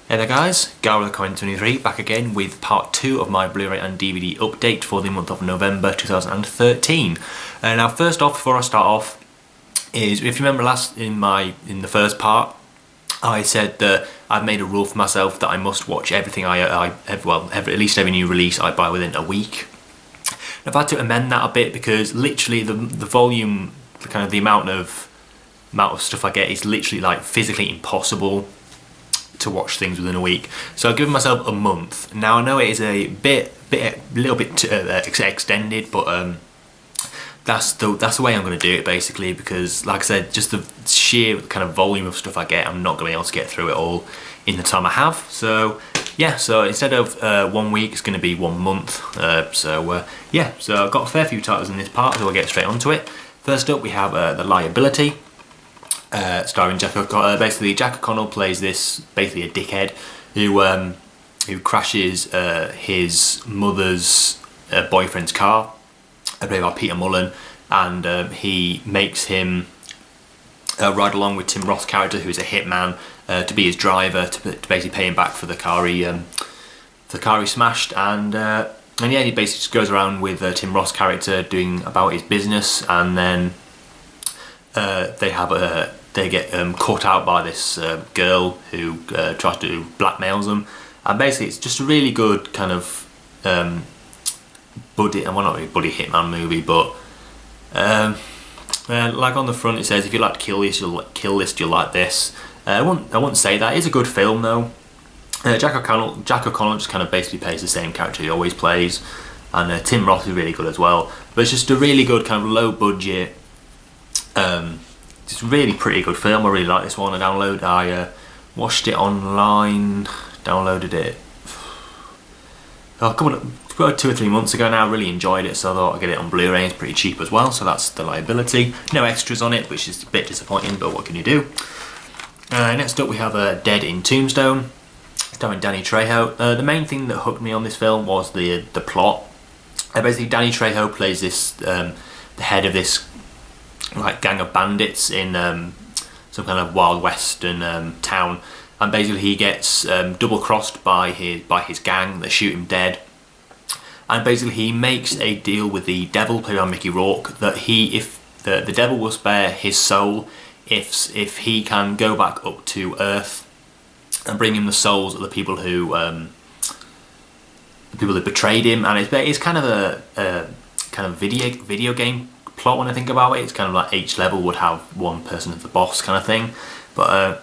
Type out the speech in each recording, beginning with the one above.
Hey there guys, Coin23 back again with part 2 of my Blu-ray and DVD update for the month of November 2013. Now first off, before I start off, is if you remember in the first part, I said that I've made a rule for myself that I must watch everything at least every new release I buy within a week. I've had to amend that a bit because literally the volume, the amount of stuff I get is literally like physically impossible to watch things within a week. So I've given myself a month. Now I know it is a little bit extended, but that's the way I'm going to do it basically, because like I said, just the sheer kind of volume of stuff I get, I'm not going to be able to get through it all in the time I have. So yeah, so instead of 1 week, it's going to be 1 month. Yeah, so I've got a fair few titles in this part, so we'll get straight onto it. First up, we have the Liability. Starring Jack O'Connell. Basically, Jack O'Connell plays this basically a dickhead who crashes his mother's boyfriend's car, played by Peter Mullen, and he makes him ride along with Tim Roth's character, who is a hitman, to be his driver, to basically pay him back for the car he smashed, and yeah, he basically just goes around with Tim Roth's character doing about his business, and then they get caught out by this girl who tries to blackmail them, and basically it's just a really good kind of buddy hitman movie. But like on the front it says, if you like to kill this, you'll like this. I wouldn't say that. It's a good film though. Jack O'Connell just kind of basically plays the same character he always plays, and Tim Roth is really good as well. But it's just a really good kind of low budget. It's a really pretty good film. I really like this one. I watched it online, downloaded it about 2 or 3 months ago now. I really enjoyed it, so I thought I'd get it on Blu-ray. It's pretty cheap as well, so that's the Liability. No extras on it, which is a bit disappointing, but what can you do? Next up we have Dead in Tombstone, starring Danny Trejo. The main thing that hooked me on this film was the plot. Basically, Danny Trejo plays this the head of this like gang of bandits in some kind of wild western town, and basically he gets double crossed by his gang that shoot him dead, and basically he makes a deal with the devil, played by Mickey Rourke, that if the devil will spare his soul if he can go back up to Earth and bring him the souls of the people that betrayed him. And it's kind of a kind of video game plot when I think about it. It's kind of like each level would have one person as the boss kind of thing, but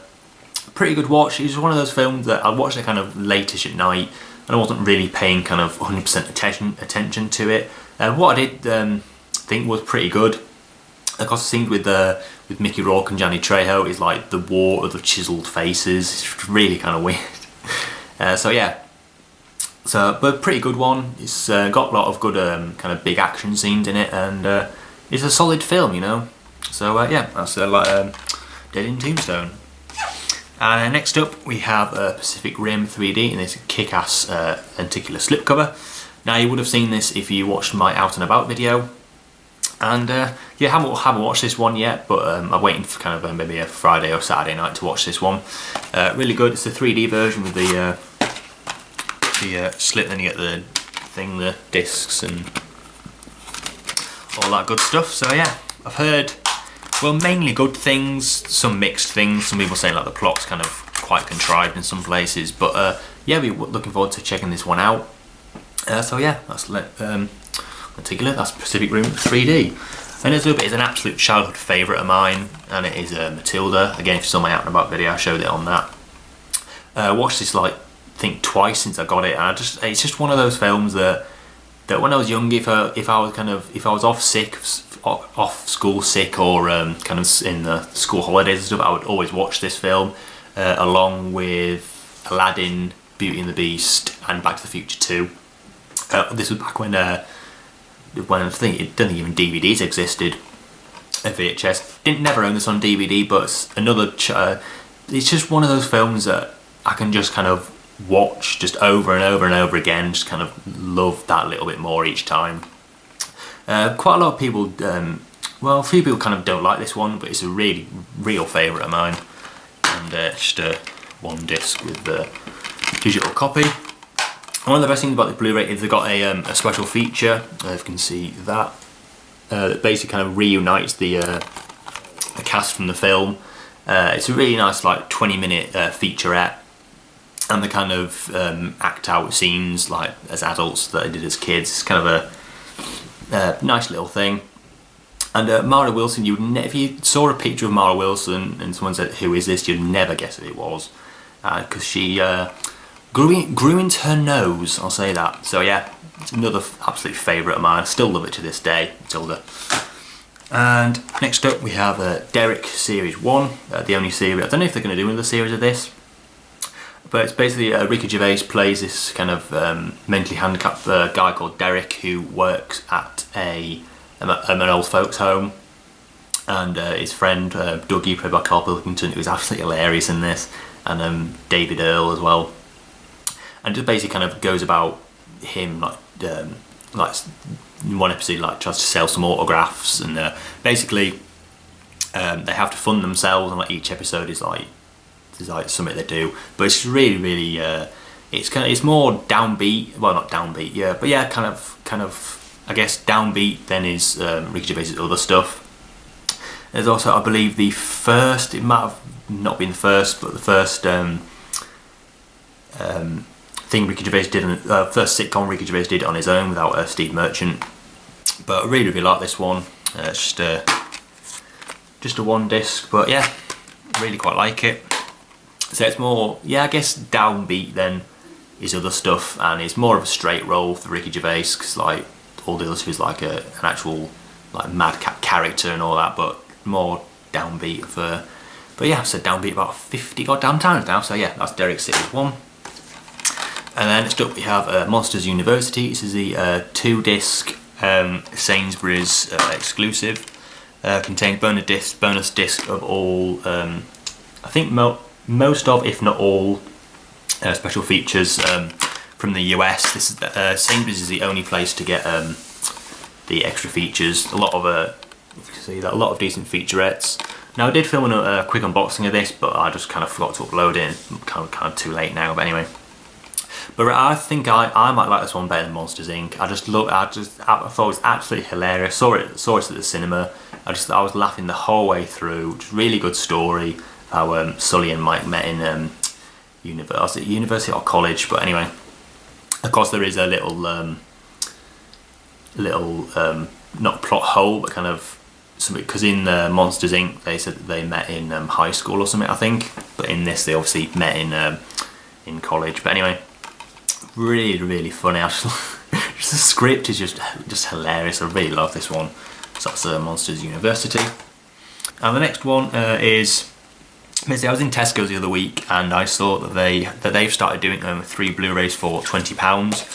pretty good watch. It's one of those films that I watched it kind of late-ish at night, and I wasn't really paying kind of 100% attention to it. What I did think was pretty good. Of course, the scene with Mickey Rourke and Danny Trejo is like the war of the chiseled faces. It's really kind of weird. So yeah. But pretty good one. It's got a lot of good kind of big action scenes in it, and it's a solid film, you know. So yeah, that's Dead in Tombstone. And next up we have Pacific Rim 3D in this kick-ass lenticular slipcover. Now you would have seen this if you watched my Out and About video, and yeah, haven't watched this one yet, but I'm waiting for kind of maybe a Friday or Saturday night to watch this one. Really good. It's the 3D version with the slit, then you get the thing, the discs and all that good stuff. So yeah, I've heard, well, mainly good things, some mixed things. Some people saying like the plot's kind of quite contrived in some places, but yeah, we're looking forward to checking this one out. So yeah, that's that's Pacific Rim 3D. And it's an absolute childhood favourite of mine, and it is Matilda. Again, if you saw my Out and About video, I showed it on that. Watched this I think twice since I got it, and it's just one of those films that when I was young, if I was off school sick, or kind of in the school holidays and stuff, I would always watch this film along with Aladdin, Beauty and the Beast, and Back to the Future 2. This was back when I don't think even DVDs existed. VHS never own this on DVD, but it's another. It's just one of those films that I can just kind of watch just over and over and over again, just kind of love that little bit more each time. Quite a lot of people, well, a few people kind of don't like this one, but it's a real favourite of mine. And just one disc with digital copy. One of the best things about the Blu-ray is they've got a special feature, if you can see that, that basically kind of reunites the cast from the film. It's a really nice, like, 20-minute featurette, and they kind of act out scenes like as adults that they did as kids. It's kind of a nice little thing. And Mara Wilson, if you saw a picture of Mara Wilson and someone said, "Who is this?" you'd never guess who it was, because she grew into her nose, I'll say that. So yeah, it's another absolute favourite of mine. I still love it to this day, Matilda. And next up we have Derek Series 1, the only series. I don't know if they're going to do another series of this, but it's basically Ricky Gervais plays this kind of mentally handicapped guy called Derek who works at an old folks home, and his friend Dougie, played by Carl Pilkington, who is absolutely hilarious in this, and David Earl as well. And just basically kind of goes about him like in one episode, like, tries to sell some autographs, and basically they have to fund themselves, and like each episode is like something they do. But it's really it's more downbeat. Well, not downbeat, yeah, but yeah, kind of I guess downbeat than is Ricky Gervais' other stuff. There's also, I believe, the first. It might have not been the first, but the first thing Ricky Gervais did, first sitcom Ricky Gervais did on his own without Steve Merchant. But I really like this one. It's just a one disc, but yeah, really quite like it. So it's more, yeah, I guess downbeat than his other stuff, and it's more of a straight roll for Ricky Gervais, because like all the others is like an actual like madcap character and all that, but more downbeat for. But yeah, I've said downbeat about 50 goddamn times now. So yeah, that's Derek Series 1. And then next up we have Monsters University. This is the 2-disc Sainsbury's exclusive. Contains bonus disc of all, I think most of, if not all, special features from the US. This is Sainsbury's is the only place to get the extra features. A lot of you can see that, a lot of decent featurettes. Now I did film a quick unboxing of this, but I just kind of forgot to upload it. It's kind of too late now. But anyway. But I think I might like this one better than Monsters Inc. I thought it was absolutely hilarious. Saw it at the cinema. I was laughing the whole way through. Just really good story. How Sully and Mike met in university or college. But anyway, of course there is a little not plot hole, but kind of something, because in Monsters Inc. they said that they met in high school or something, I think. But in this they obviously met in college. But anyway. Really funny. Just the script is just hilarious. I really love this one. So that's Monsters University. And the next one is, basically I was in Tesco's the other week and I saw that they've started doing 3 Blu-rays for £20,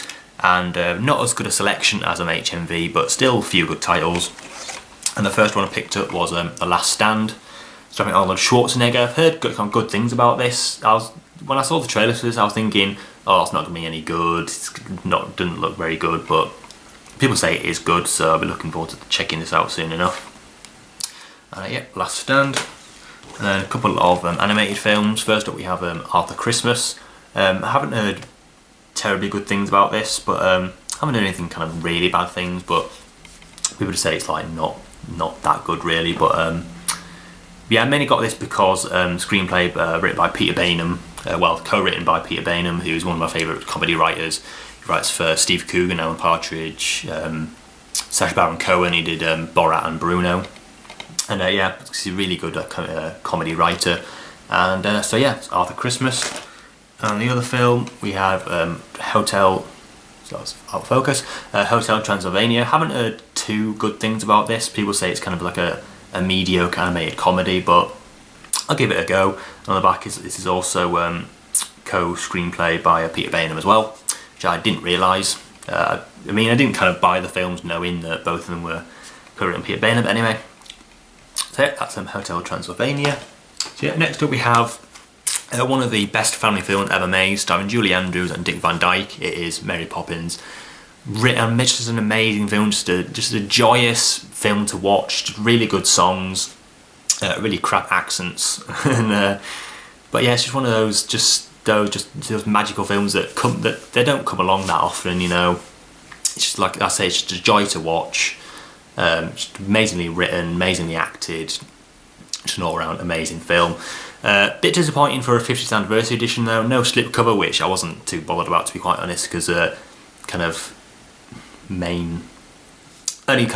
and not as good a selection as HMV, but still a few good titles. And the first one I picked up was The Last Stand, starring Arnold Schwarzenegger. I've heard good things about this. When I saw the trailer for this, I was thinking, oh, it's not going to be any good. Doesn't look very good, but people say it is good, so I'll be looking forward to checking this out soon enough. Yeah, Last Stand. And then a couple of animated films. First up we have Arthur Christmas. I haven't heard terribly good things about this, but I haven't heard anything kind of really bad things, but people just say it's like not that good really. But yeah, I mainly got this because screenplay written by Peter Bainham, co-written by Peter Bainham, who's one of my favourite comedy writers. He writes for Steve Coogan, Alan Partridge, Sacha Baron Cohen. He did Borat and Bruno, and yeah, he's a really good comedy writer. And so yeah, it's Arthur Christmas. And the other film we have Hotel. So that's out of focus. Hotel Transylvania. Haven't heard too good things about this. People say it's kind of like a mediocre animated comedy, but I'll give it a go. On the back, this is also co-screenplay by Peter Bainham as well, which I didn't realise. I didn't kind of buy the films knowing that both of them were co-written by Peter Bainham, but anyway. So yeah, that's Hotel Transylvania. So yeah, next up we have one of the best family films ever made, starring Julie Andrews and Dick Van Dyke. It is Mary Poppins. Just an amazing film, just a joyous film to watch. Just really good songs, really crap accents, and but yeah, it's just one of those. Just those magical films that they don't come along that often. You know, it's just like I say, it's just a joy to watch. Just amazingly written, amazingly acted, just an all-round amazing film. Bit disappointing for a 50th anniversary edition though. No slipcover, which I wasn't too bothered about, to be quite honest, because only kind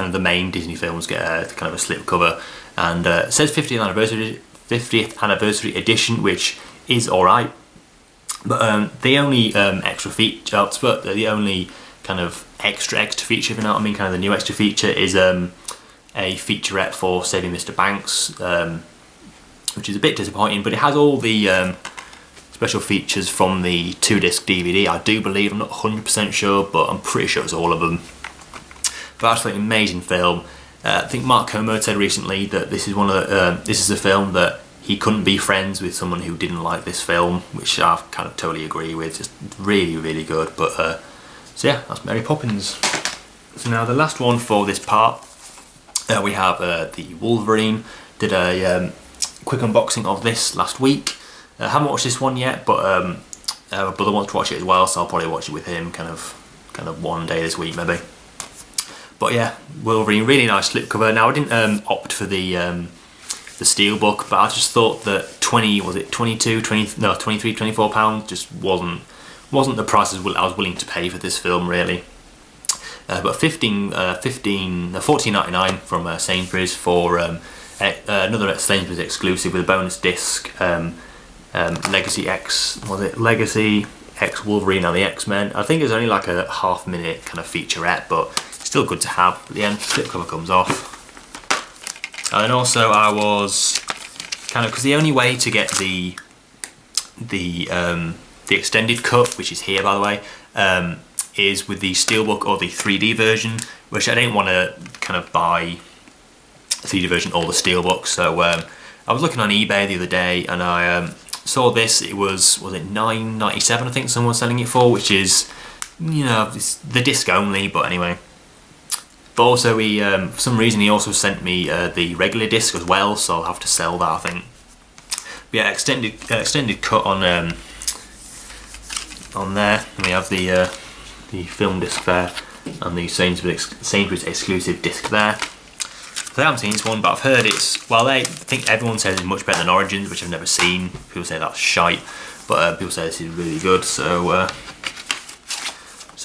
of the main Disney films get kind of a slipcover, and it says 50th anniversary edition, which is alright, but the only the only kind of extra feature, if you know what I mean, kind of the new extra feature is a featurette for Saving Mr. Banks, which is a bit disappointing, but it has all the special features from the 2-disc DVD, I do believe. I'm not 100% sure, but I'm pretty sure it's all of them. But absolutely amazing film. I think Mark Como said recently that this is a film that he couldn't be friends with someone who didn't like this film, which I kind of totally agree with. Just really, really good. But so yeah, that's Mary Poppins. So now the last one for this part, we have the Wolverine. Did a quick unboxing of this last week. I haven't watched this one yet, but my brother wants to watch it as well, so I'll probably watch it with him kind of one day this week maybe. But yeah, Wolverine, really nice slipcover. Now I didn't opt for the steelbook, but I just thought that 23, 24 pounds just wasn't the price I was willing to pay for this film really. But $14.99 from Sainsbury's for another Sainsbury's exclusive with a bonus disc, Legacy X Wolverine and the X-Men. I think it's only like a half-minute kind of featurette, but still good to have. At the end, slipcover comes off. And then also I was kind of, because the only way to get the extended cut, which is here by the way, is with the steelbook or the 3D version, which I didn't want to kind of buy the 3D version or the steelbook. So I was looking on eBay the other day and I saw this. It was it $9.97 I think someone was selling it for, which is, you know, it's the disc only, but anyway. But also he, for some reason he also sent me the regular disc as well, so I'll have to sell that I think. But yeah, extended cut on there. And we have the film disc there and the Sainsbury's exclusive disc there. So I haven't seen this one, but I've heard it's, well, I think everyone says it's much better than Origins, which I've never seen. People say that's shite, but people say this is really good. So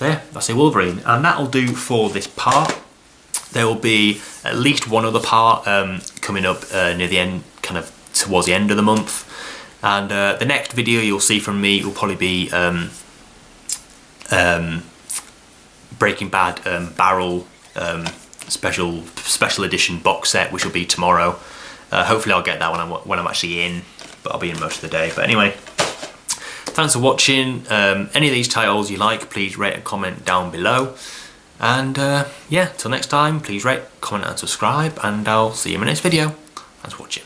yeah, that's a Wolverine, and that'll do for this part. There will be at least one other part coming up near the end, kind of towards the end of the month. And the next video you'll see from me will probably be Breaking Bad Barrel special edition box set, which will be tomorrow. Hopefully I'll get that when I'm actually in, but I'll be in most of the day. But anyway, thanks for watching. Any of these titles you like, please rate and comment down below. And yeah, till next time, please rate, comment and subscribe, and I'll see you in my next video. Thanks for watching.